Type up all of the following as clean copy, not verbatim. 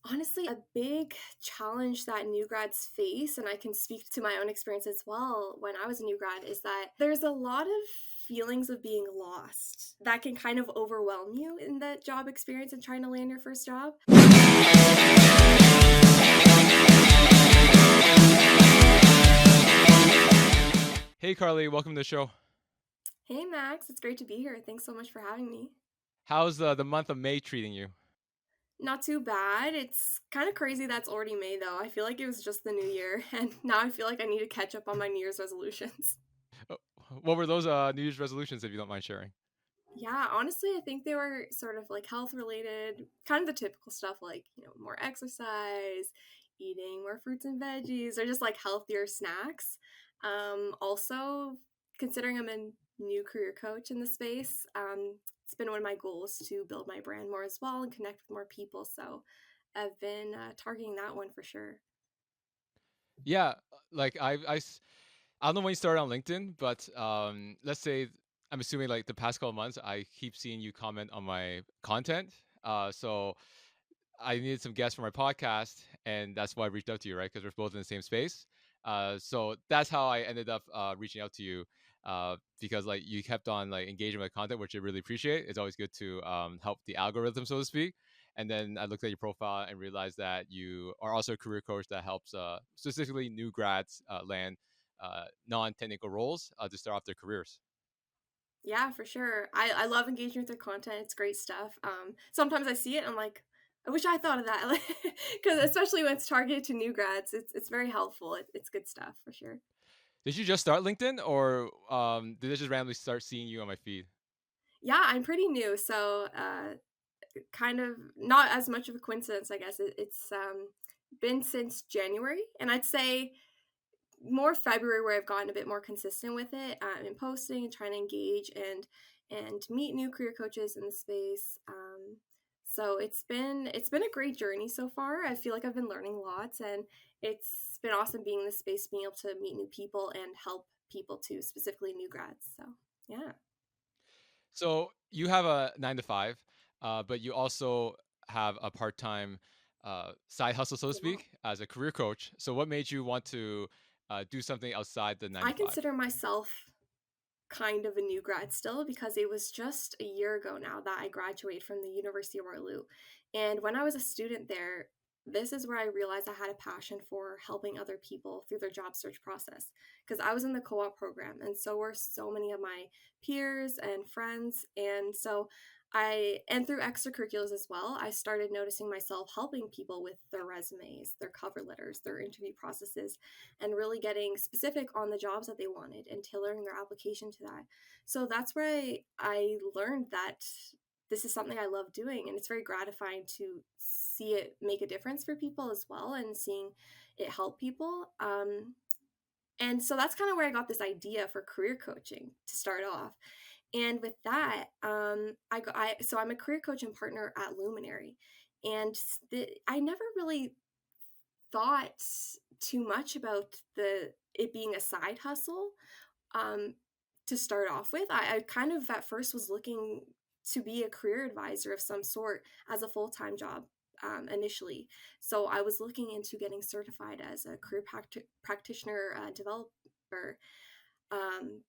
Honestly, a big challenge that new grads face, and I can speak to my own experience as well when I was a new grad, is that there's a lot of feelings of being lost that can kind of overwhelm you in the job experience and trying to land your first job. Hey Carly, welcome to the show. Hey Max, it's great to be here. Thanks so much for having me. How's the month of May treating you? Not too bad. It's kind of crazy that's already May though. I feel like it was just the new year, and now I feel like I need to catch up on my New Year's resolutions. Oh, what were those New Year's resolutions, if you don't mind sharing? Yeah, honestly, I think they were sort of like health related, kind of the typical stuff like, more exercise, eating more fruits and veggies, or just like healthier snacks. Also, considering I'm a new career coach in the space, it's been one of my goals to build my brand more as well and connect with more people. So I've been targeting that one for sure. Yeah, like I don't know when you started on LinkedIn, but let's say I'm assuming like the past couple of months, I keep seeing you comment on my content. So I needed some guests for my podcast, and that's why I reached out to you, right? Because we're both in the same space. So that's how I ended up reaching out to you, because like you kept on like engaging with content, which I really appreciate. It's always good to help the algorithm, so to speak. And then I looked at your profile and realized that you are also a career coach that helps specifically new grads land non-technical roles to start off their careers. Yeah, for sure. I love engaging with their content. It's great stuff. Sometimes I see it and I'm like, I wish I thought of that. Because especially when it's targeted to new grads, it's very helpful. It's good stuff for sure. Did you just start LinkedIn, or did I just randomly start seeing you on my feed? Yeah, I'm pretty new, so kind of not as much of a coincidence, I guess. It's been since January, and I'd say more February where I've gotten a bit more consistent with it in posting and trying to engage and meet new career coaches in the space. So it's been a great journey so far. I feel like I've been learning lots, and it's been awesome being in this space, being able to meet new people and help people too, specifically new grads. So yeah. So you have a 9 to 5, but you also have a part-time side hustle, so to Yeah. speak, as a career coach. So what made you want to do something outside the nine I to five? consider myself kind of a new grad still because it was just a year ago now that I graduated from the University of Waterloo. And when I was a student there, this is where I realized I had a passion for helping other people through their job search process because I was in the co-op program and so were so many of my peers and friends, and so and through extracurriculars as well, I started noticing myself helping people with their resumes, their cover letters, their interview processes, and really getting specific on the jobs that they wanted and tailoring their application to that. So that's where I learned that this is something I love doing, and it's very gratifying to see it make a difference for people as well and seeing it help people. And so that's kind of where I got this idea for career coaching to start off. And with that, so I'm a career coach and partner at Luminary, and I never really thought too much about the it being a side hustle um, to start off with. I kind of at first was looking to be a career advisor of some sort as a full-time job initially. So I was looking into getting certified as a career practitioner developer.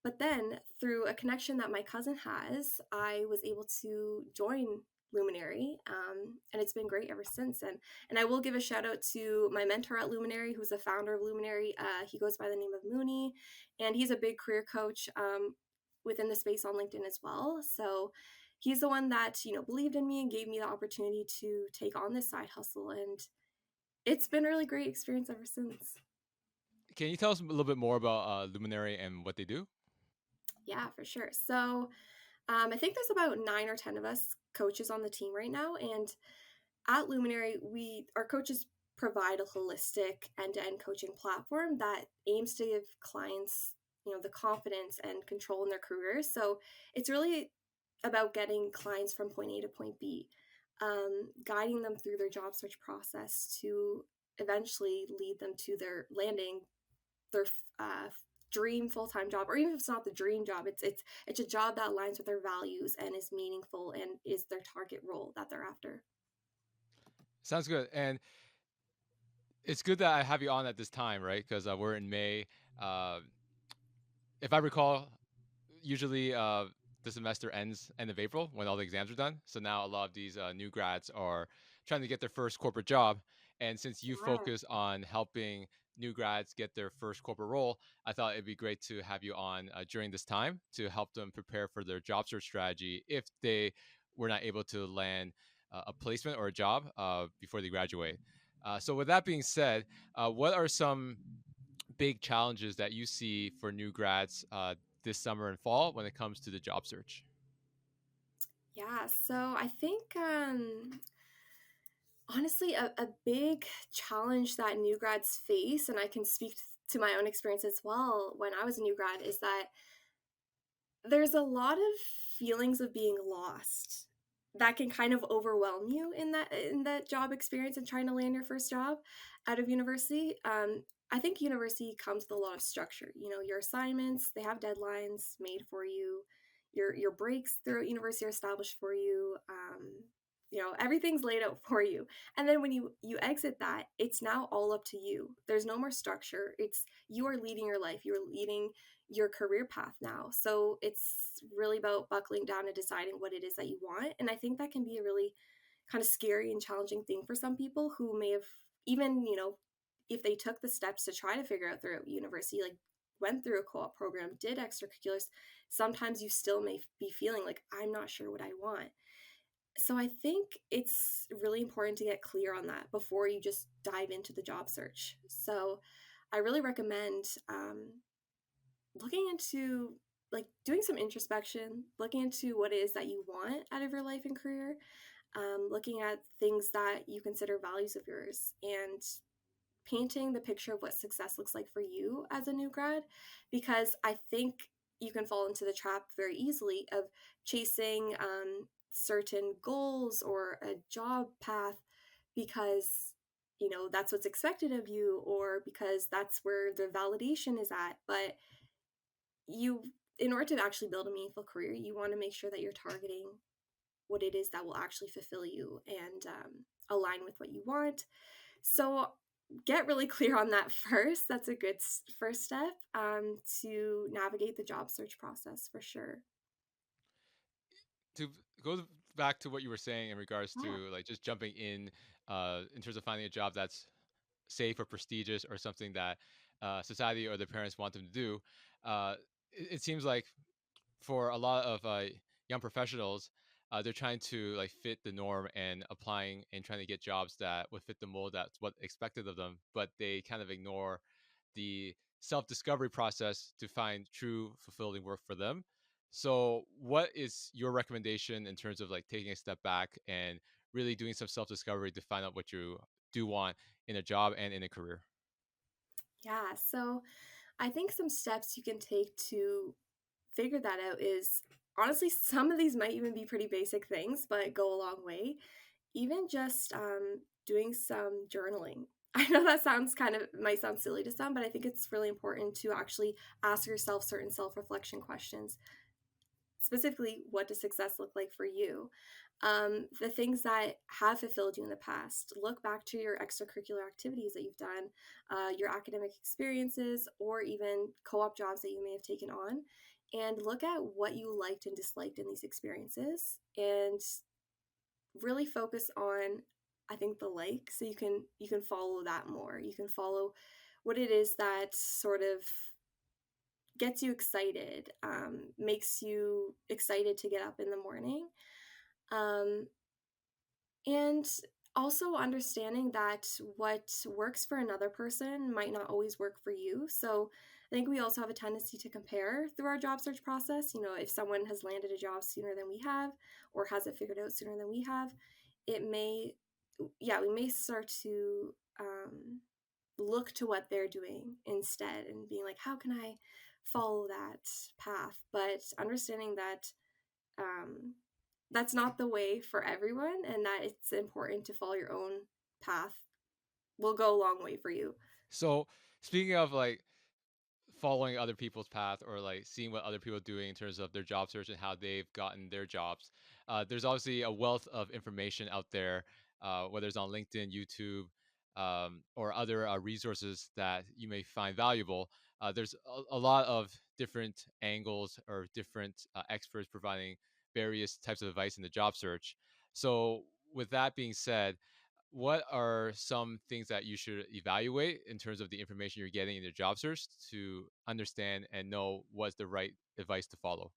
But then through a connection that my cousin has, I was able to join Luminary, and it's been great ever since. And I will give a shout out to my mentor at Luminary, who's the founder of Luminary. He goes by the name of Mooney, and he's a big career coach within the space on LinkedIn as well. So he's the one that believed in me and gave me the opportunity to take on this side hustle, and it's been a really great experience ever since. Can you tell us a little bit more about Luminary and what they do? Yeah, for sure. So I think there's about 9 or 10 of us coaches on the team right now, and at Luminary, our coaches provide a holistic end-to-end coaching platform that aims to give clients, the confidence and control in their careers. So it's really about getting clients from point A to point B, guiding them through their job search process to eventually lead them to their landing their dream full-time job, or even if it's not the dream job, it's a job that aligns with their values and is meaningful and is their target role that they're after. Sounds good. And it's good that I have you on at this time, right? Because we're in May. Uh, if I recall, usually the semester ends end of April when all the exams are done. So now a lot of these new grads are trying to get their first corporate job. And since you Yeah. focus on helping new grads get their first corporate role, I thought it'd be great to have you on during this time to help them prepare for their job search strategy if they were not able to land a placement or a job before they graduate. So, with that being said, what are some big challenges that you see for new grads this summer and fall when it comes to the job search? Yeah, so I think honestly, a big challenge that new grads face, and I can speak to my own experience as well when I was a new grad, is that there's a lot of feelings of being lost that can kind of overwhelm you in that job experience and trying to land your first job out of university. I think university comes with a lot of structure. You know, your assignments, they have deadlines made for you. Your breaks throughout university are established for you. You know, everything's laid out for you. And then when you exit that, it's now all up to you. There's no more structure. It's you are leading your life. You're leading your career path now. So it's really about buckling down and deciding what it is that you want. And I think that can be a really kind of scary and challenging thing for some people who may have even, you know, if they took the steps to try to figure out throughout university, like went through a co-op program, did extracurriculars, sometimes you still may be feeling like, I'm not sure what I want. So I think it's really important to get clear on that before you just dive into the job search. So I really recommend looking into like doing some introspection, looking into what it is that you want out of your life and career, looking at things that you consider values of yours, and painting the picture of what success looks like for you as a new grad. Because I think you can fall into the trap very easily of chasing certain goals or a job path because you know that's what's expected of you or because that's where the validation is at. But you in order to actually build a meaningful career, you want to make sure that you're targeting what it is that will actually fulfill you and align with what you want. So get really clear on that first. That's a good first step to navigate the job search process for sure. To go back to what you were saying in regards Yeah. to like just jumping in terms of finding a job that's safe or prestigious or something that society or their parents want them to do, it seems like for a lot of young professionals, they're trying to like fit the norm and applying and trying to get jobs that would fit the mold that's what expected of them, but they kind of ignore the self-discovery process to find true fulfilling work for them. So what is your recommendation in terms of like taking a step back and really doing some self-discovery to find out what you do want in a job and in a career? Yeah. So I think some steps you can take to figure that out is honestly, some of these might even be pretty basic things, but go a long way. Even just doing some journaling. I know that sounds kind of might sound silly to some, but I think it's really important to actually ask yourself certain self reflection questions. Specifically, what does success look like for you? The things that have fulfilled you in the past. Look back to your extracurricular activities that you've done, your academic experiences, or even co op jobs that you may have taken on, and look at what you liked and disliked in these experiences and really focus on I think the like so you can follow that more. You can follow what it is that sort of gets you excited, makes you excited to get up in the morning. Um, and also understanding that what works for another person might not always work for you. So I think we also have a tendency to compare through our job search process. You know, if someone has landed a job sooner than we have or has it figured out sooner than we have, it may, yeah, we may start to look to what they're doing instead and being like, how can I follow that path? But understanding that um, that's not the way for everyone and that it's important to follow your own path will go a long way for you. So speaking of like following other people's path or like seeing what other people are doing in terms of their job search and how they've gotten their jobs. There's obviously a wealth of information out there whether it's on LinkedIn, YouTube, or other resources that you may find valuable. There's a lot of different angles or different experts providing various types of advice in the job search. So, with that being said, what are some things that you should evaluate in terms of the information you're getting in your job search to understand and know what's the right advice to follow?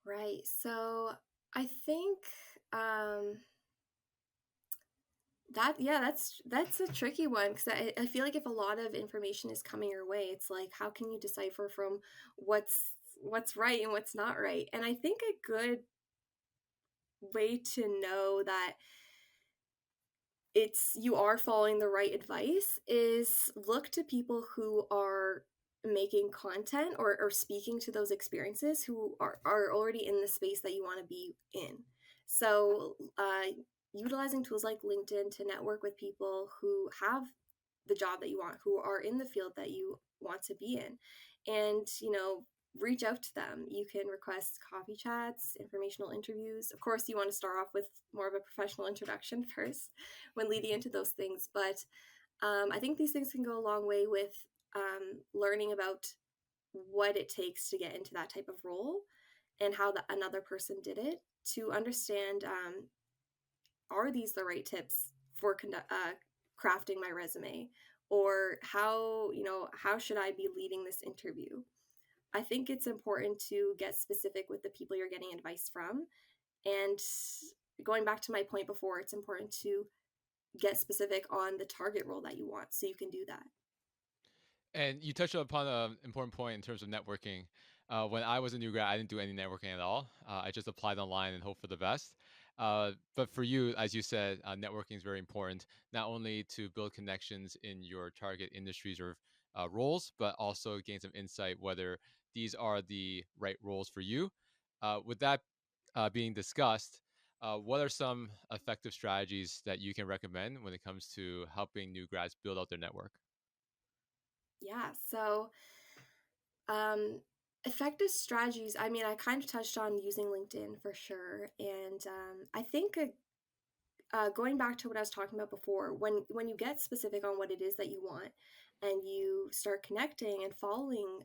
Right. So I think um, that's a tricky one because I feel like if a lot of information is coming your way, it's like how can you decipher from what's right and what's not right? And I think a good way to know that it's you are following the right advice is look to people who are making content or speaking to those experiences who are already in the space that you want to be in. So utilizing tools like LinkedIn to network with people who have the job that you want, who are in the field that you want to be in, and reach out to them. You can request coffee chats, informational interviews. Of course, you want to start off with more of a professional introduction first when leading into those things, but I think these things can go a long way with learning about what it takes to get into that type of role and how another person did it to understand, are these the right tips for crafting my resume, or how should I be leading this interview. I think it's important to get specific with the people you're getting advice from, and going back to my point before, it's important to get specific on the target role that you want so you can do that. And you touched upon an important point in terms of networking. When I was a new grad, I didn't do any networking at all. I just applied online and hope for the best. But for you, as you said, networking is very important, not only to build connections in your target industries or roles, but also gain some insight whether these are the right roles for you. With that being discussed, what are some effective strategies that you can recommend when it comes to helping new grads build out their network? Yeah, so um, effective strategies. I mean, I kind of touched on using LinkedIn for sure, and I think going back to what I was talking about before, when you get specific on what it is that you want, and you start connecting and following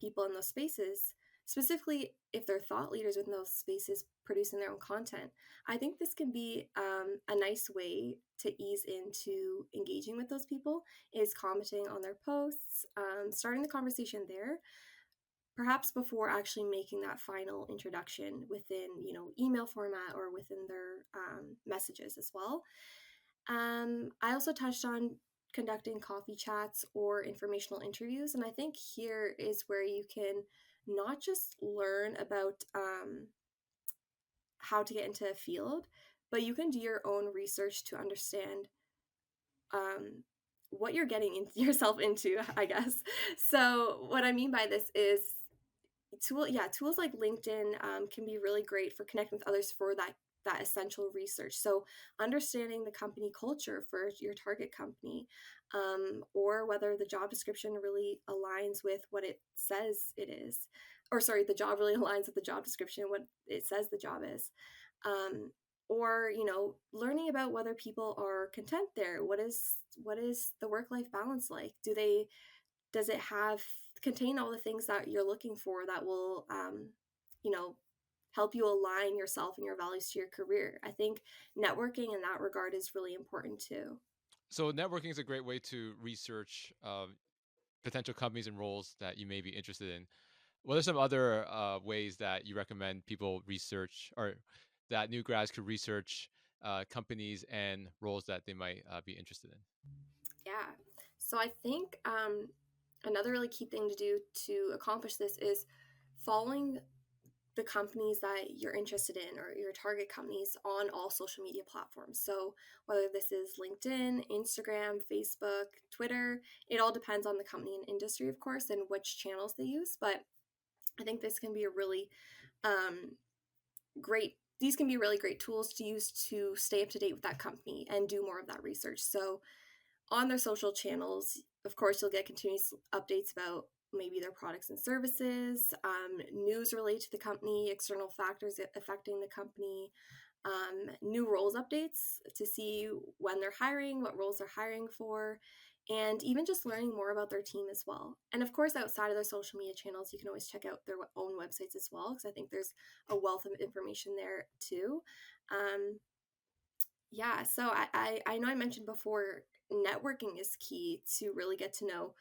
people in those spaces, specifically if they're thought leaders within those spaces producing their own content, I think this can be a nice way to ease into engaging with those people. Is commenting on their posts, starting the conversation there, perhaps before actually making that final introduction within email format or within their messages as well. I also touched on conducting coffee chats or informational interviews, and I think here is where you can not just learn about how to get into a field, but you can do your own research to understand um, what you're getting yourself into, I guess. So what I mean by this is tools like LinkedIn can be really great for connecting with others for that essential research. So understanding the company culture for your target company, or whether the job description really aligns with what it says it is, or sorry, the job really aligns with the job description, what it says the job is. um, or learning about whether people are content there. What is the work life balance like? Does it have contain all the things that you're looking for that will you know help you align yourself and your values to your career? I think networking in that regard is really important too. So networking is a great way to research potential companies and roles that you may be interested in. What are some other ways that you recommend people research, or that new grads could research companies and roles that they might be interested in? Yeah, so I think another really key thing to do to accomplish this is following the companies that you're interested in or your target companies on all social media platforms. So whether this is LinkedIn, Instagram, Facebook, Twitter, it all depends on the company and industry, of course, and which channels they use. But I think this can be a really um, great these can be really great tools to use to stay up to date with that company and do more of that research. So on their social channels, of course, you'll get continuous updates about maybe their products and services, news related to the company, external factors affecting the company, new roles updates to see when they're hiring, what roles they're hiring for, and even just learning more about their team as well. And of course, outside of their social media channels, you can always check out their own websites as well, because I think there's a wealth of information there too. Um, yeah, so I know I mentioned before networking is key to really get to know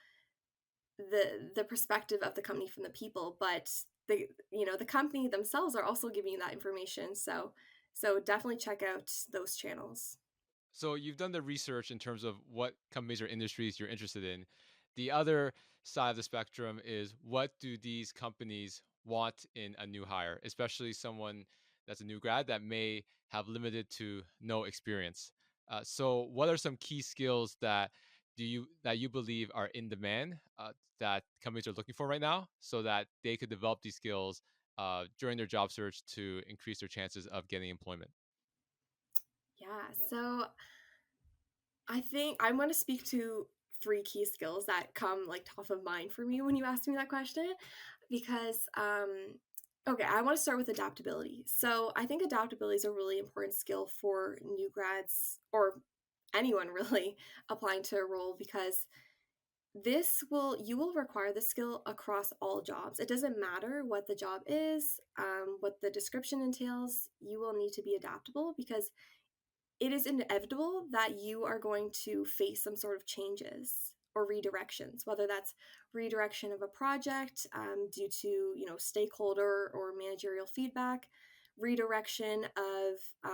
the perspective of the company from the people, but the company themselves are also giving you that information. So definitely check out those channels. So you've done the research in terms of what companies or industries you're interested in. The other side of the spectrum is what do these companies want in a new hire, especially someone that's a new grad that may have limited to no experience. So what are some key skills that you believe are in demand that companies are looking for right now, so that they could develop these skills during their job search to increase their chances of getting employment? Yeah, so I think I'm going to speak to three key skills that come like top of mind for me when you ask me that question, because okay, I want to start with adaptability. So I think adaptability is a really important skill for new grads or anyone really applying to a role, because you will require the skill across all jobs. It doesn't matter what the job is, what the description entails. You will need to be adaptable, because it is inevitable that you are going to face some sort of changes or redirections, whether that's redirection of a project due to stakeholder or managerial feedback, redirection of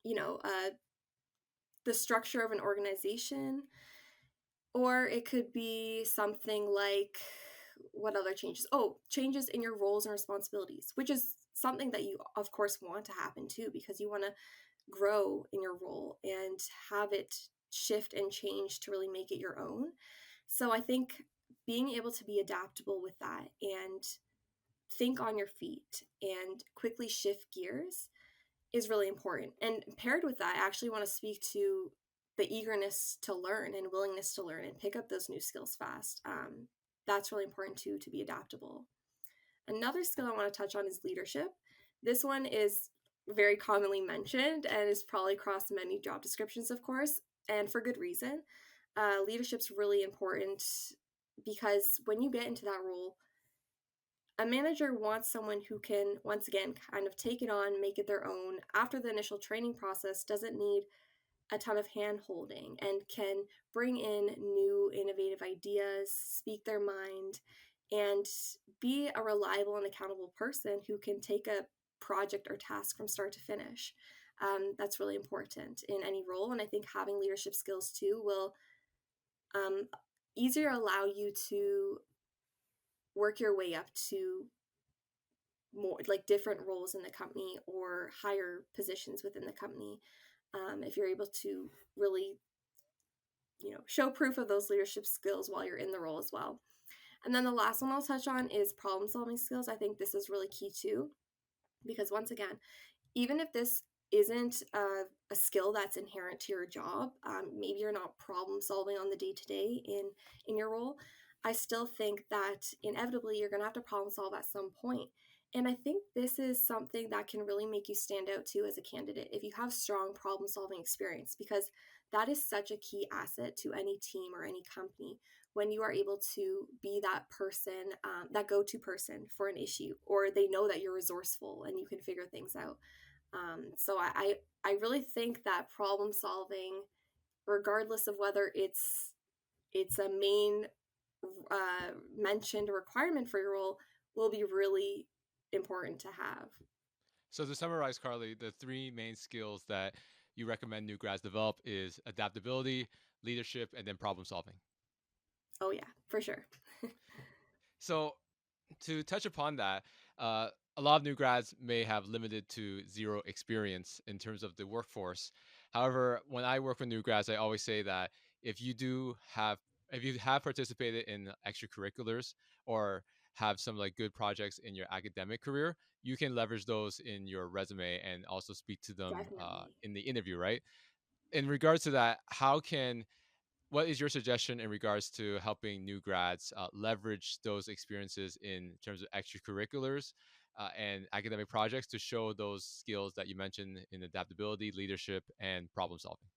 you know uh, the structure of an organization, or it could be something like, what other changes? Oh, changes in your roles and responsibilities, which is something that you, of course, want to happen too, because you want to grow in your role and have it shift and change to really make it your own. So I think being able to be adaptable with that and think on your feet and quickly shift gears is really important. And paired with that, I actually want to speak to the eagerness to learn and willingness to learn and pick up those new skills fast. That's really important too, to be adaptable. Another skill I want to touch on is leadership. This one is very commonly mentioned and is probably across many job descriptions, of course, and for good reason. Leadership's really important, because when you get into that role, a manager wants someone who can, once again, kind of take it on, make it their own after the initial training process, doesn't need a ton of hand holding, and can bring in new innovative ideas, speak their mind, and be a reliable and accountable person who can take a project or task from start to finish. That's really important in any role. And I think having leadership skills too will um, easier allow you to work your way up to more like different roles in the company or higher positions within the company, if you're able to really show proof of those leadership skills while you're in the role as well. And then the last one I'll touch on is problem solving skills. I think this is really key too, because once again, even if this isn't a skill that's inherent to your job, maybe you're not problem solving on the day to day in your role, I still think that inevitably you're going to have to problem solve at some point. And I think this is something that can really make you stand out too as a candidate if you have strong problem solving experience, because that is such a key asset to any team or any company when you are able to be that person, that go to person for an issue, or they know that you're resourceful and you can figure things out. So I really think that problem solving, regardless of whether it's a main mentioned requirement for your role, will be really important to have. So to summarize, Carly, the three main skills that you recommend new grads develop is adaptability, leadership, and then problem solving. Oh yeah, for sure. So to touch upon that, a lot of new grads may have limited to zero experience in terms of the workforce. However, when I work with new grads, I always say that if you do have if you have participated in extracurriculars or have some like good projects in your academic career, you can leverage those in your resume and also speak to them Definitely. in the interview, right? In regards to that, what is your suggestion in regards to helping new grads leverage those experiences in terms of extracurriculars? and academic projects to show those skills that you mentioned in adaptability, leadership, and problem solving.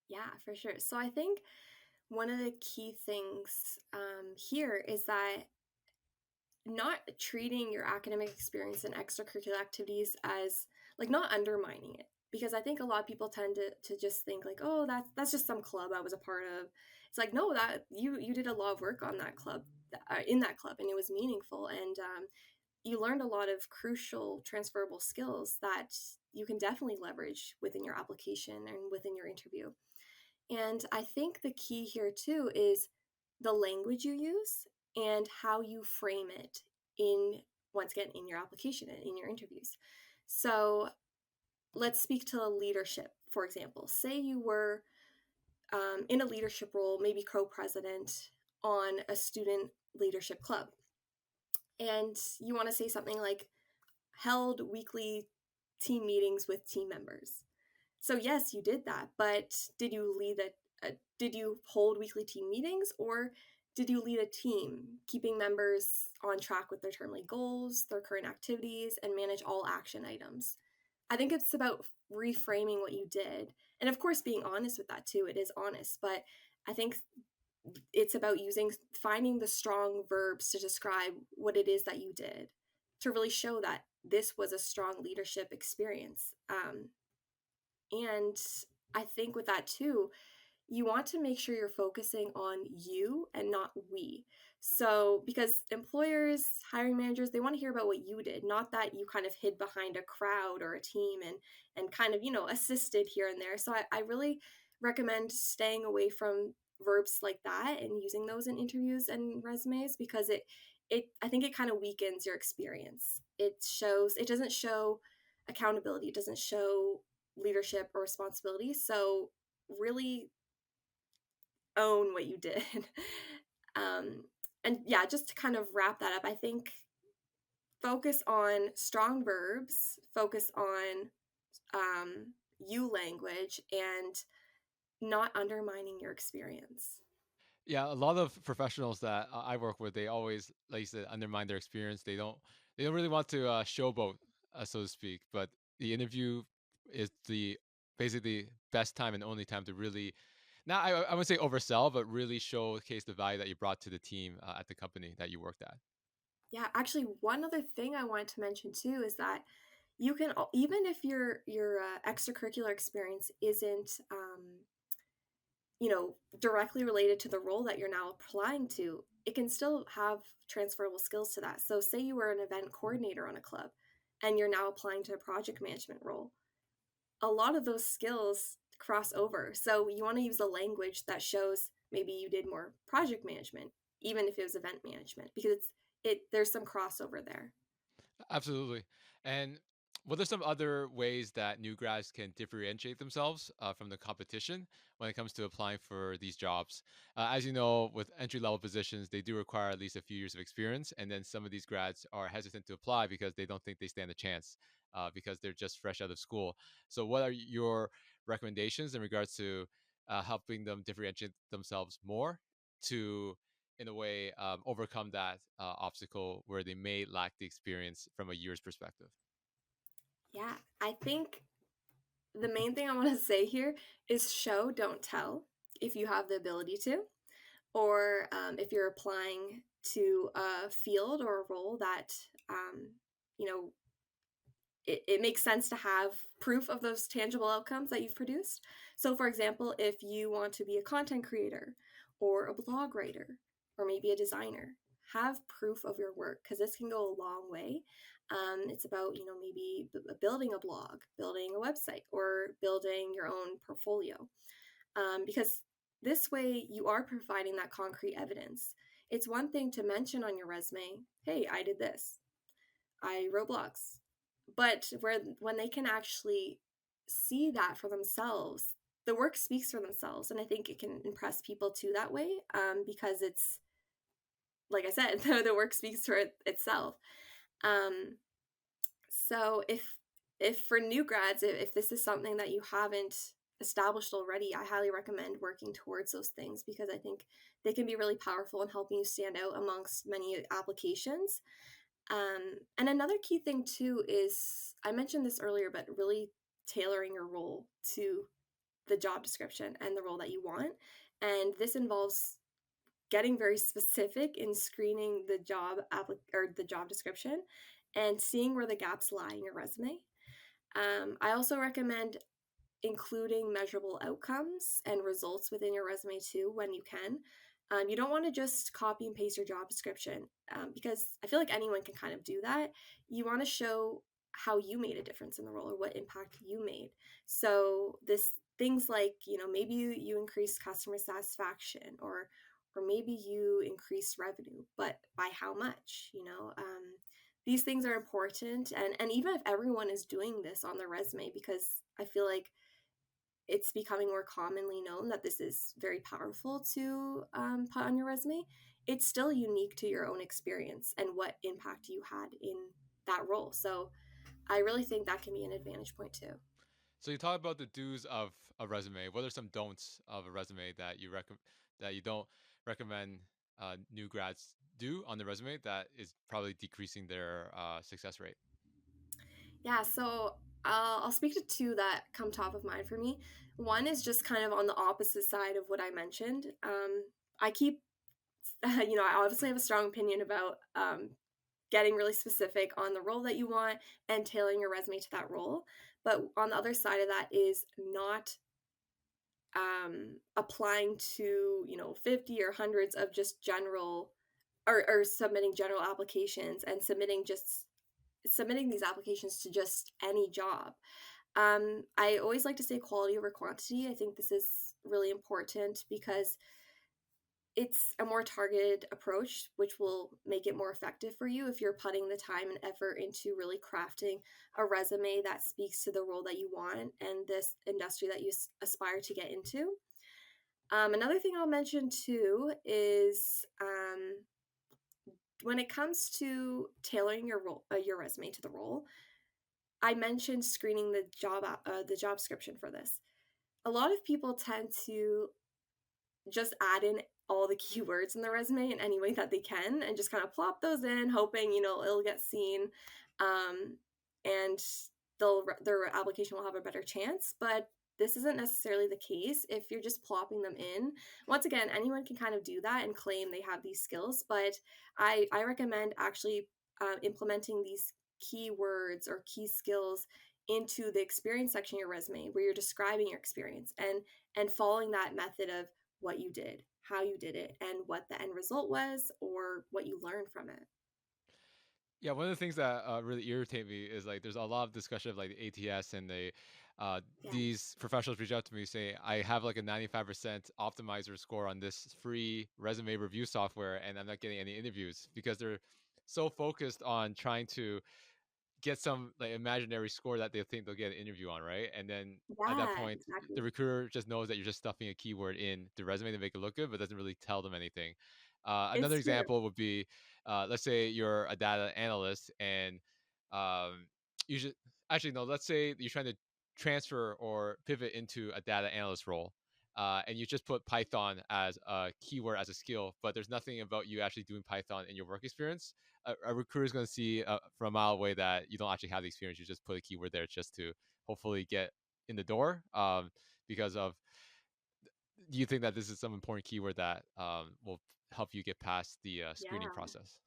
Yeah, for sure. So I think one of the key things here is that not treating your academic experience and extracurricular activities as like not undermining it, because I think a lot of people tend to just think like, oh, that's just some club I was a part of. It's like, no, that you did a lot of work on that club, in that club, and it was meaningful, and you learned a lot of crucial transferable skills that you can definitely leverage within your application and within your interview. And I think the key here too is the language you use and how you frame it in, once again, in your application and in your interviews. So let's speak to leadership, for example. Say you were in a leadership role, maybe co-president on a student leadership club, and you want to say something like held weekly team meetings with team members. So yes, you did that, but did you hold weekly team meetings, or did you lead a team, keeping members on track with their termly goals, their current activities, and manage all action items? I think it's about reframing what you did, and of course being honest with that too. It is honest, but I think it's about finding the strong verbs to describe what it is that you did to really show that this was a strong leadership experience. And I think with that too, you want to make sure you're focusing on you and not we. So, because employers, hiring managers, they want to hear about what you did, not that you kind of hid behind a crowd or a team and kind of, assisted here and there. So, I really recommend staying away from verbs like that and using those in interviews and resumes, because I think it kind of weakens your experience. It doesn't show accountability, it doesn't show leadership or responsibility. So, really own what you did. um, and yeah, just to kind of wrap that up, I think focus on strong verbs, focus on you language, and not undermining your experience. Yeah, a lot of professionals that I work with, they always, like you said, undermine their experience. They don't really want to showboat, so to speak. But the interview is the basically best time and only time to really, not I wouldn't say oversell, but really showcase the value that you brought to the team at the company that you worked at. Yeah, actually, one other thing I wanted to mention too is that you can, even if your extracurricular experience isn't directly related to the role that you're now applying to, it can still have transferable skills to that. So, say you were an event coordinator on a club and you're now applying to a project management role, a lot of those skills cross over. So, you want to use a language that shows maybe you did more project management, even if it was event management, because there's some crossover there. Absolutely. And what are some other ways that new grads can differentiate themselves from the competition when it comes to applying for these jobs? As you know, with entry level positions, they do require at least a few years of experience. And then some of these grads are hesitant to apply because they don't think they stand a chance because they're just fresh out of school. So, what are your recommendations in regards to helping them differentiate themselves more to in a way overcome that obstacle where they may lack the experience from a year's perspective? Yeah, I think the main thing I want to say here is show, don't tell, if you have the ability to, or if you're applying to a field or a role that, um, you know, it makes sense to have proof of those tangible outcomes that you've produced. So, for example, if you want to be a content creator or a blog writer or maybe a designer, have proof of your work, because this can go a long way. It's about, maybe building a blog, building a website, or building your own portfolio, because this way you are providing that concrete evidence. It's one thing to mention on your resume, hey, I did this, I wrote blogs, but when they can actually see that for themselves, the work speaks for themselves, and I think it can impress people too that way, because it's like I said, the work speaks for itself. Um, so if for new grads, if this is something that you haven't established already, I highly recommend working towards those things, because I think they can be really powerful in helping you stand out amongst many applications. And another key thing too is I mentioned this earlier, but really tailoring your role to the job description and the role that you want. And this involves getting very specific in screening the or the job description and seeing where the gaps lie in your resume. I also recommend including measurable outcomes and results within your resume too when you can. You don't want to just copy and paste your job description because I feel like anyone can kind of do that. You want to show how you made a difference in the role or what impact you made. So this things like maybe you increase customer satisfaction or maybe you increase revenue, but by how much? These things are important, and even if everyone is doing this on their resume, because I feel like it's becoming more commonly known that this is very powerful to put on your resume, it's still unique to your own experience and what impact you had in that role. So I really think that can be an advantage point too. So you talk about the do's of a resume. What are some don'ts of a resume that that you don't recommend new grads do on the resume that is probably decreasing their success rate? Yeah, so I'll speak to two that come top of mind for me. One is just kind of on the opposite side of what I mentioned. I keep, I obviously have a strong opinion about getting really specific on the role that you want and tailoring your resume to that role. But on the other side of that is not applying to 50 or hundreds of just general or submitting general applications and submitting these applications to just any job. I always like to say quality over quantity. I think this is really important because it's a more targeted approach, which will make it more effective for you if you're putting the time and effort into really crafting a resume that speaks to the role that you want and this industry that you aspire to get into. Another thing I'll mention too is when it comes to tailoring your resume to the role. I mentioned screening the job description for this. A lot of people tend to just add in all the keywords in the resume in any way that they can and just kind of plop those in, hoping it'll get seen, and their application will have a better chance. But this isn't necessarily the case if you're just plopping them in. Once again, anyone can kind of do that and claim they have these skills, but I recommend actually implementing these keywords or key skills into the experience section of your resume where you're describing your experience and following that method of what you did, how you did it, and what the end result was or what you learned from it. Yeah, one of the things that really irritate me is like there's a lot of discussion of like the ATS and uh, Yeah. these professionals reach out to me say I have like a 95% optimizer score on this free resume review software and I'm not getting any interviews because they're so focused on trying to get some like imaginary score that they think they'll get an interview on, right? And then at that Yeah, point, exactly. the recruiter just knows that you're just stuffing a keyword in the resume to make it look good, but doesn't really tell them anything. Another It's true. example would be, let's say you're a data analyst and you should actually no. Let's say you're trying to transfer or pivot into a data analyst role. And you just put Python as a keyword as a skill, but there's nothing about you actually doing Python in your work experience. A recruiter is going to see from a mile away that you don't actually have the experience. You just put a keyword there just to hopefully get in the door. Because of, do you think that this is some important keyword that will help you get past the screening Yeah. process?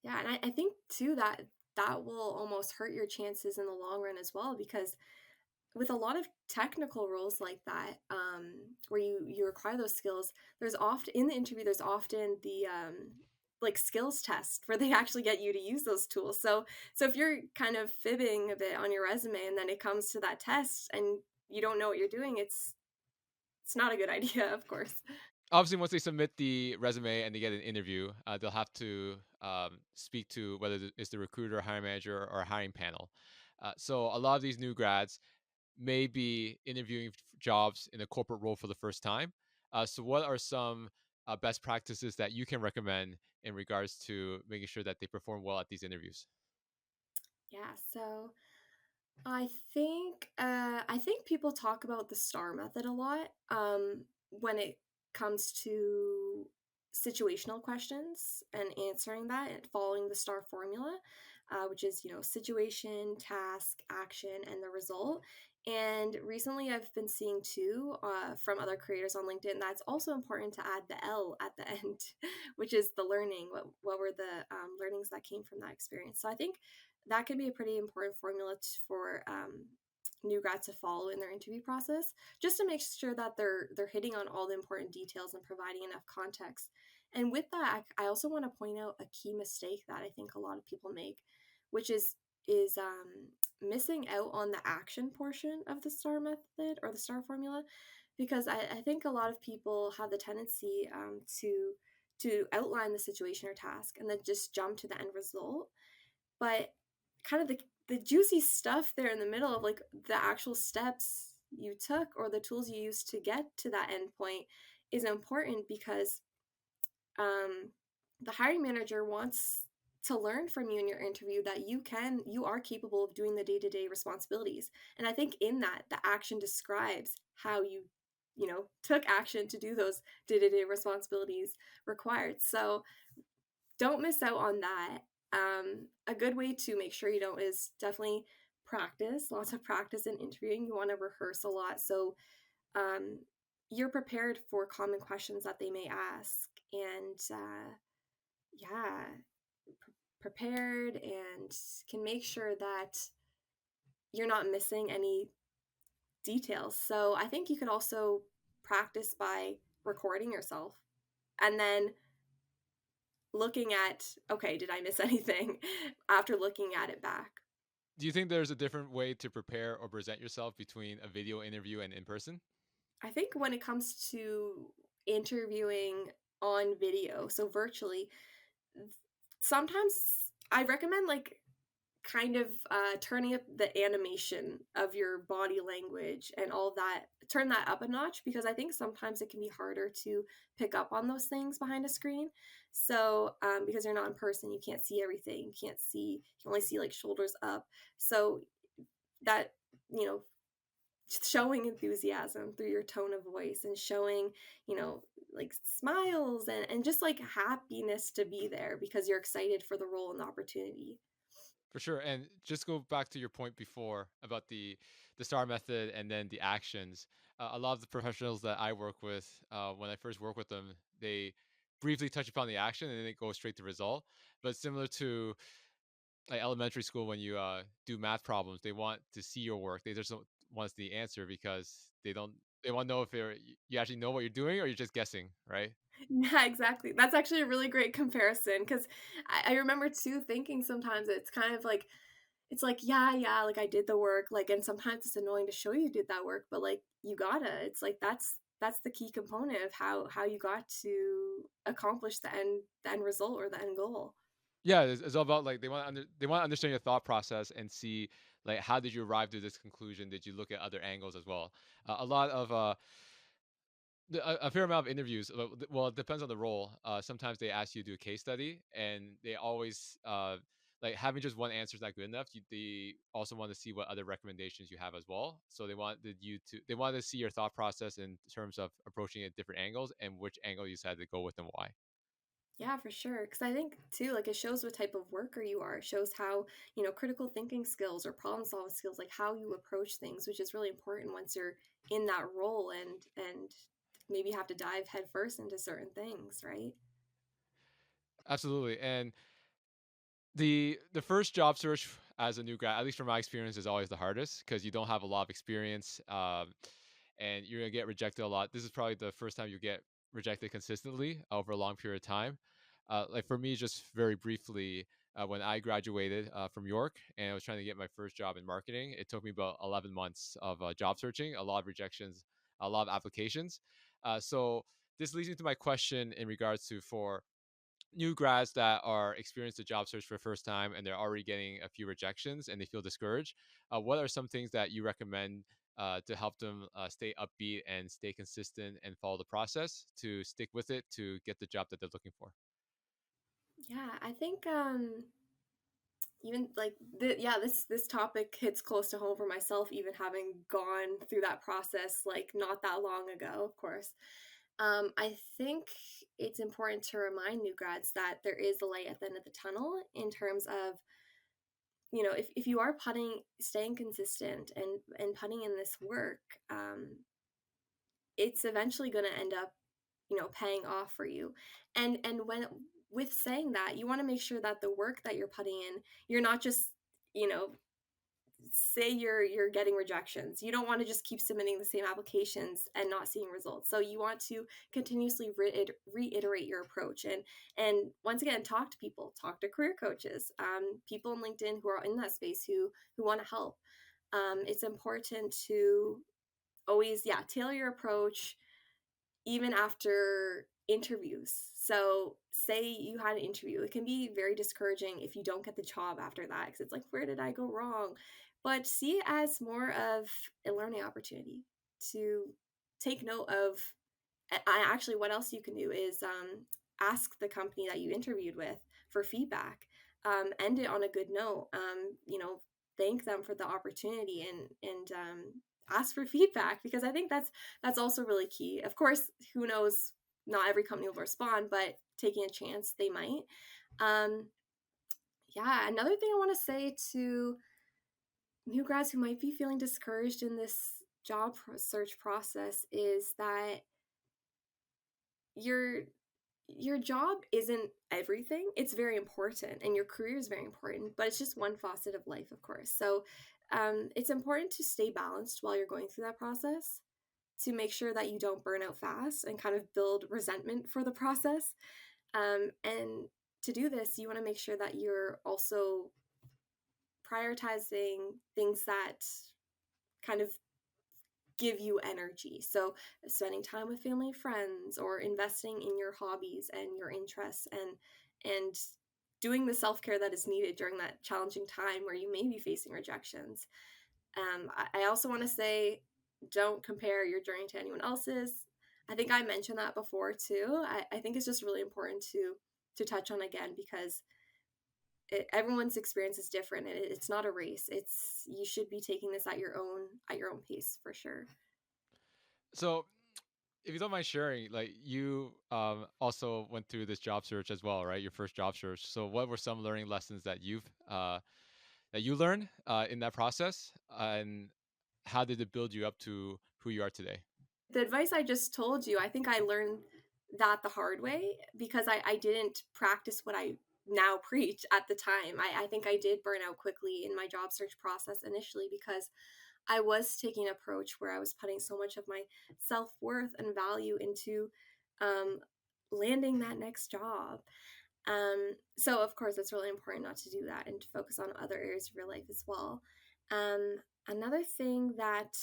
Yeah, and I think too that that will almost hurt your chances in the long run as well because with a lot of technical roles like that, where you require those skills, there's often in the interview there's often the like skills test where they actually get you to use those tools. So if you're kind of fibbing a bit on your resume and then it comes to that test and you don't know what you're doing, it's not a good idea, of course. Obviously, once they submit the resume and they get an interview, they'll have to speak to whether it's the recruiter, hiring manager, or hiring panel. So a lot of these new grads may be interviewing jobs in a corporate role for the first time. So, what are some best practices that you can recommend in regards to making sure that they perform well at these interviews? Yeah, so I think people talk about the star method a lot when it comes to situational questions and answering that and following the STAR formula, which is, situation, task, action, and the result. And recently I've been seeing too, from other creators on LinkedIn, that's also important to add the L at the end, which is the learning. What were the learnings that came from that experience? So I think that can be a pretty important formula for new grads to follow in their interview process, just to make sure that they're hitting on all the important details and providing enough context. And with that, I also want to point out a key mistake that I think a lot of people make, which is missing out on the action portion of the STAR method or the STAR formula, because I think a lot of people have the tendency to outline the situation or task and then just jump to the end result. But kind of the juicy stuff there in the middle of like the actual steps you took or the tools you used to get to that end point is important, because um, the hiring manager wants to learn from you in your interview that you are capable of doing the day-to-day responsibilities. And I think in that, the action describes how you took action to do those day-to-day responsibilities required. So don't miss out on that. A good way to make sure you don't is definitely practice, lots of practice in interviewing. You want to rehearse a lot, so um, you're prepared for common questions that they may ask. And yeah, prepared and can make sure that you're not missing any details. So I think you could also practice by recording yourself and then looking at, okay, did I miss anything after looking at it back? Do you think there's a different way to prepare or present yourself between a video interview and in person? I think when it comes to interviewing on video, so virtually, sometimes I recommend like kind of turning up the animation of your body language and all that, turn that up a notch, because I think sometimes it can be harder to pick up on those things behind a screen. So because you're not in person, you can't see everything, you can only see like shoulders up. So that, you know showing enthusiasm through your tone of voice and showing, like smiles and just like happiness to be there because you're excited for the role and the opportunity. For sure. And just go back to your point before about the STAR method and then the actions. A lot of the professionals that I work with, when I first work with them, they briefly touch upon the action and then they go straight to result. But similar to like elementary school, when you do math problems, they want to see your work. They just don't want to see the answer because they want to know if you actually know what you're doing or you're just guessing, right? Yeah, exactly. That's actually a really great comparison, because I remember too thinking sometimes it's kind of like, it's like, yeah, yeah, like I did the work, like, and sometimes it's annoying to show you did that work, but like you gotta, it's like that's the key component of how you got to accomplish the end result or the end goal. Yeah, it's all about like they want to understand your thought process and see like how did you arrive to this conclusion? Did you look at other angles as well? A lot of a fair amount of interviews. Well, it depends on the role. Sometimes they ask you to do a case study, and they always like having just one answer is not good enough. They also want to see what other recommendations you have as well. So they want to see your thought process in terms of approaching it different angles and which angle you decided to go with and why. Yeah, for sure. Because I think too, like it shows what type of worker you are. It shows how, critical thinking skills or problem solving skills, like how you approach things, which is really important once you're in that role and maybe have to dive headfirst into certain things, right? Absolutely, and the first job search as a new grad, at least from my experience, is always the hardest because you don't have a lot of experience, and you're gonna get rejected a lot. This is probably the first time you get rejected consistently over a long period of time. Like for me, just very briefly, when I graduated from York and I was trying to get my first job in marketing, it took me about 11 months of job searching, a lot of rejections, a lot of applications. So this leads me to my question in regards to for new grads that are experienced the job search for the first time and they're already getting a few rejections and they feel discouraged, what are some things that you recommend to help them stay upbeat and stay consistent and follow the process to stick with it to get the job that they're looking for? Yeah, I think even like yeah, this topic hits close to home for myself, even having gone through that process like not that long ago, of course. I think it's important to remind new grads that there is a light at the end of the tunnel in terms of, if you are putting, staying consistent and putting in this work, it's eventually going to end up, paying off for you. And when with saying that, you want to make sure that the work that you're putting in, you're not just, you know, say you're getting rejections. You don't want to just keep submitting the same applications and not seeing results. So you want to continuously reiterate your approach, and once again, talk to people, talk to career coaches, people on LinkedIn who are in that space who want to help. It's important to always, yeah, tailor your approach even after interviews. So, say you had an interview, it can be very discouraging if you don't get the job after that because it's like, where did I go wrong? But see it as more of a learning opportunity to take note of. Actually, what else you can do is ask the company that you interviewed with for feedback. End it on a good note. Thank them for the opportunity, and ask for feedback, because I think that's also really key. Of course, who knows? Not every company will respond, but taking a chance, they might. Um, yeah, another thing I want to say to new grads who might be feeling discouraged in this search process is that your your job isn't everything. It's very important, and your career is very important, but it's just one facet of life, of course. So it's important to stay balanced while you're going through that process, to make sure that you don't burn out fast and kind of build resentment for the process. And to do this, you want to make sure that you're also prioritizing things that kind of give you energy. So, spending time with family and friends, or investing in your hobbies and your interests, and doing the self-care that is needed during that challenging time where you may be facing rejections. I also want to say, don't compare your journey to anyone else's. I think I mentioned that before too. I think it's just really important to touch on again, because everyone's experience is different, and it's not a race. It's, you should be taking this at your own pace, for sure. So, if you don't mind sharing, like you also went through this job search as well, right? Your first job search. So, what were some learning lessons that you learned in that process, and how did it build you up to who you are today? The advice I just told you, I think I learned that the hard way, because I didn't practice what I now preach at the time. I think I did burn out quickly in my job search process initially, because I was taking an approach where I was putting so much of my self worth and value into um, landing that next job. So, of course, it's really important not to do that and to focus on other areas of your life as well. Another thing that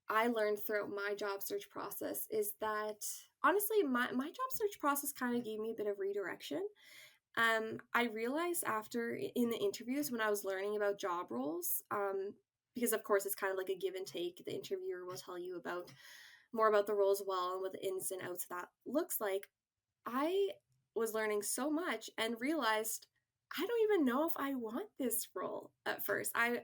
I learned throughout my job search process is that, honestly, my job search process kind of gave me a bit of redirection. I realized after in the interviews, when I was learning about job roles, because of course it's kind of like a give and take. The interviewer will tell you about more about the role as well, and what the ins and outs of that looks like. I was learning so much and realized I don't even know if I want this role at first. I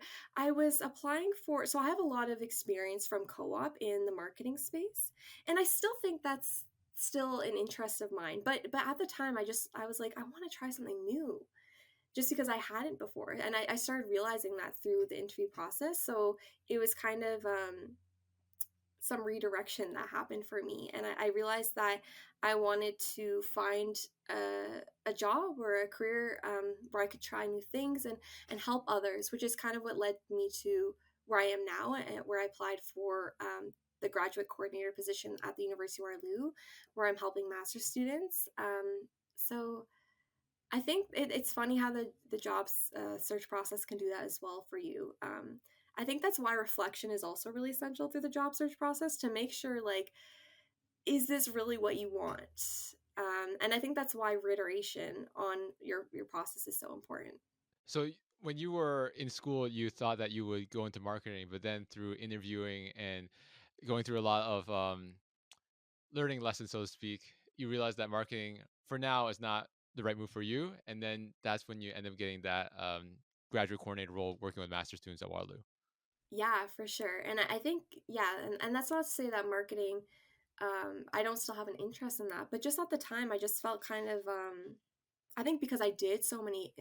was applying for, so I have a lot of experience from co-op in the marketing space, and I still think that's still an interest of mine. But at the time, I was like, I want to try something new, just because I hadn't before, and I started realizing that through the interview process. So it was kind of some redirection that happened for me, and I realized that I wanted to find a job or a career, where I could try new things and help others, which is kind of what led me to where I am now, and where I applied for the graduate coordinator position at the University of Waterloo, where I'm helping master's students. So I think it's funny how the jobs search process can do that as well for you. I think that's why reflection is also really essential through the job search process, to make sure, like, is this really what you want? And I think that's why reiteration on your process is so important. So, when you were in school, you thought that you would go into marketing, but then through interviewing and going through a lot of learning lessons, so to speak, you realize that marketing for now is not the right move for you, and then that's when you end up getting that graduate coordinator role, working with master students at Waterloo. Yeah, for sure. And I think, yeah, and that's not to say that marketing I don't still have an interest in that, but just at the time, I just felt kind of I think because I did so many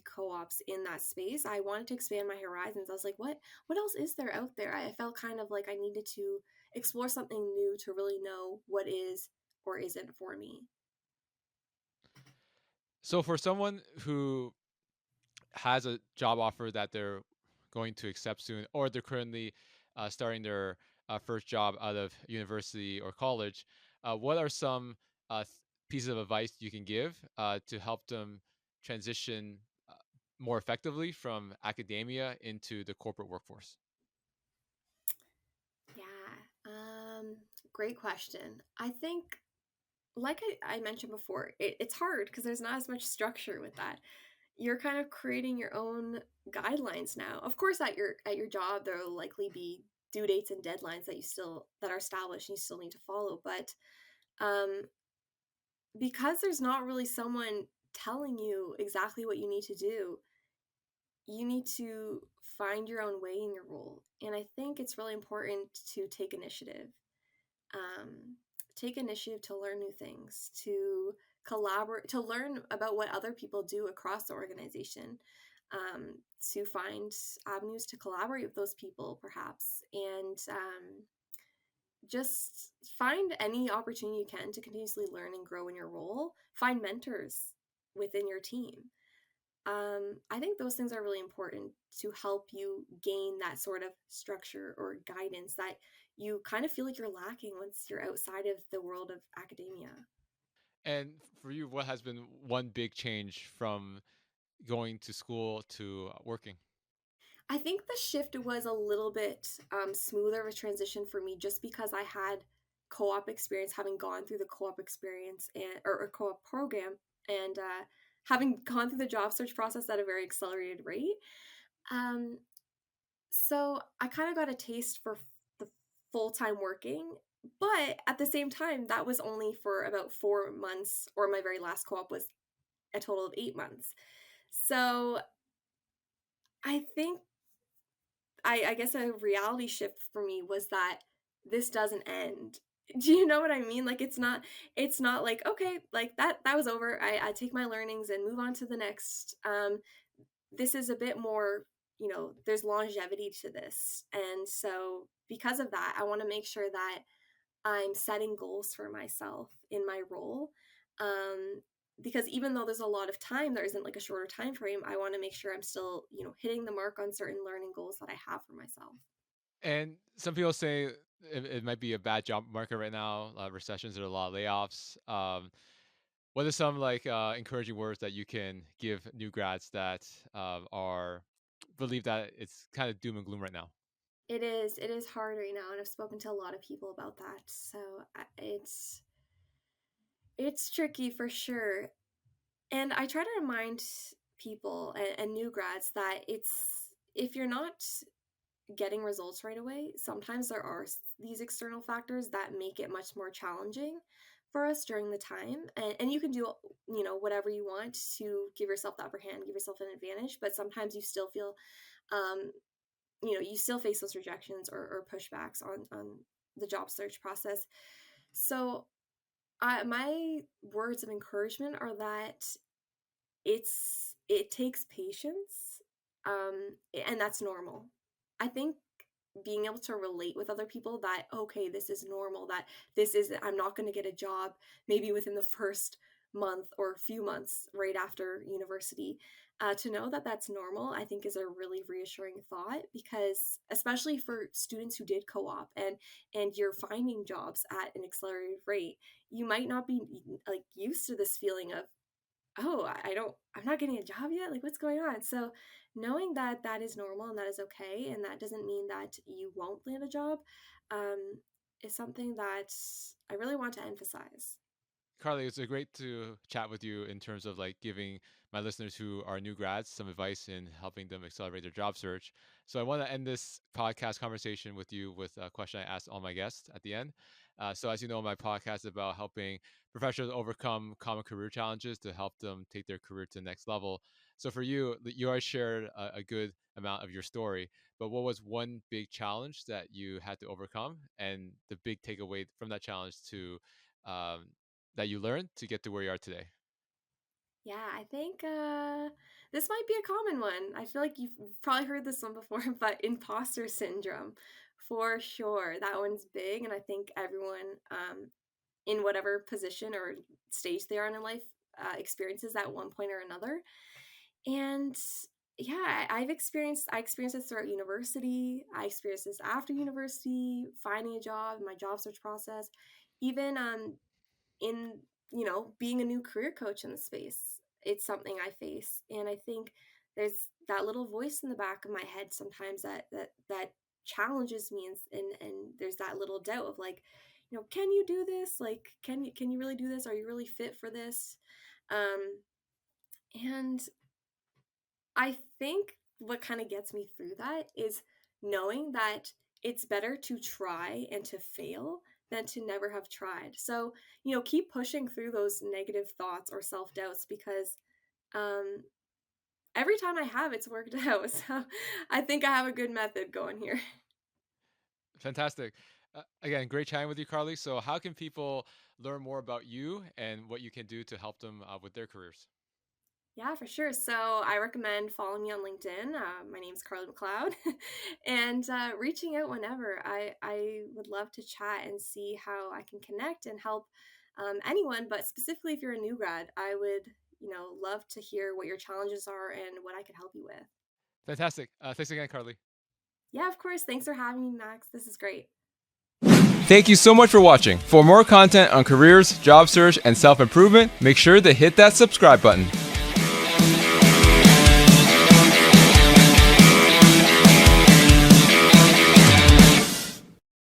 co-ops in that space, I wanted to expand my horizons. I was like, what else is there out there? I felt kind of like I needed to explore something new to really know what is or isn't for me. So for someone who has a job offer that they're going to accept soon, or they're currently starting their first job out of university or college, what are some pieces of advice you can give to help them transition uh, more effectively from academia into the corporate workforce? Yeah, great question. I think, like I mentioned before, it's hard because there's not as much structure with that. You're kind of creating your own guidelines now. Of course, at your job, there will likely be due dates and deadlines that are established and you still need to follow. But um, because there's not really someone telling you exactly what you need to do, you need to find your own way in your role. And I think it's really important to um, take initiative to learn new things, to collaborate, to learn about what other people do across the organization, um, to find avenues to collaborate with those people, perhaps, and just find any opportunity you can to continuously learn and grow in your role. Find mentors within your team. I think those things are really important to help you gain that sort of structure or guidance that you kind of feel like you're lacking once you're outside of the world of academia. And for you, what has been one big change from going to school to working? I think the shift was a little bit smoother of a transition for me just because I had co-op experience, having gone through the co-op experience or co-op program, and having gone through the job search process at a very accelerated rate. Um, So I kind of got a taste for the full time working, but at the same time, that was only for about 4 months, or my very last co op was a total of 8 months. So I think I guess a reality shift for me was that this doesn't end. Do you know what I mean? Like it's not like okay, like that was over. I take my learnings and move on to the next. This is a bit more, there's longevity to this. And so, because of that, I want to make sure that I'm setting goals for myself in my role. Um, because even though there's a lot of time, there isn't like a shorter time frame. I want to make sure I'm still, hitting the mark on certain learning goals that I have for myself. And some people say it might be a bad job market right now. A lot of recessions, there are a lot of layoffs. What are some like encouraging words that you can give new grads that are believe that it's kind of doom and gloom right now? It is hard right now, and I've spoken to a lot of people about that. So it's tricky for sure. And I try to remind people and new grads that it's if you're not getting results right away, sometimes there are these external factors that make it much more challenging for us during the time. And you can do, whatever you want to give yourself the upper hand, give yourself an advantage, but sometimes you still feel, um, you still face those rejections or pushbacks on the job search process. So my words of encouragement are that it takes patience, and that's normal. I think being able to relate with other people that okay, this is normal, that this is I'm not going to get a job maybe within the first month or few months right after university. To know that that's normal, I think is a really reassuring thought, because especially for students who did co-op and you're finding jobs at an accelerated rate, you might not be like used to this feeling of oh, I'm not getting a job yet. Like, what's going on? So, knowing that that is normal and that is okay, and that doesn't mean that you won't land a job, um, is something that I really want to emphasize. Carly, it's a great to chat with you in terms of like giving my listeners who are new grads some advice in helping them accelerate their job search. So I want to end this podcast conversation with you with a question I asked all my guests at the end. So as you know, my podcast is about helping professionals overcome common career challenges to help them take their career to the next level. So for you, you already shared a good amount of your story, but what was one big challenge that you had to overcome, and the big takeaway from that challenge to um, that you learned to get to where you are today? Yeah, I think this might be a common one. I feel like you've probably heard this one before, but imposter syndrome, for sure. That one's big, and I think everyone in whatever position or stage they are in life experiences at one point or another. And yeah, I experienced this throughout university. I experienced this after university, finding a job, my job search process, even in being a new career coach in the space. It's something I face, and I think there's that little voice in the back of my head sometimes that challenges me, and there's that little doubt of like, can you do this? Like, can you really do this? Are you really fit for this? And I think what kind of gets me through that is knowing that it's better to try and to fail than to never have tried. So, keep pushing through those negative thoughts or self doubts because um, every time I have, it's worked out. So, I think I have a good method going here. Fantastic. Again, great chatting with you, Carly. So, how can people learn more about you and what you can do to help them with their careers? Yeah, for sure. So I recommend following me on LinkedIn. My name is Carly McLeod, and reaching out whenever. I would love to chat and see how I can connect and help anyone. But specifically, if you're a new grad, I would love to hear what your challenges are and what I could help you with. Fantastic. Thanks again, Carly. Yeah, of course. Thanks for having me, Max. This is great. Thank you so much for watching. For more content on careers, job search, and self improvement, make sure to hit that subscribe button.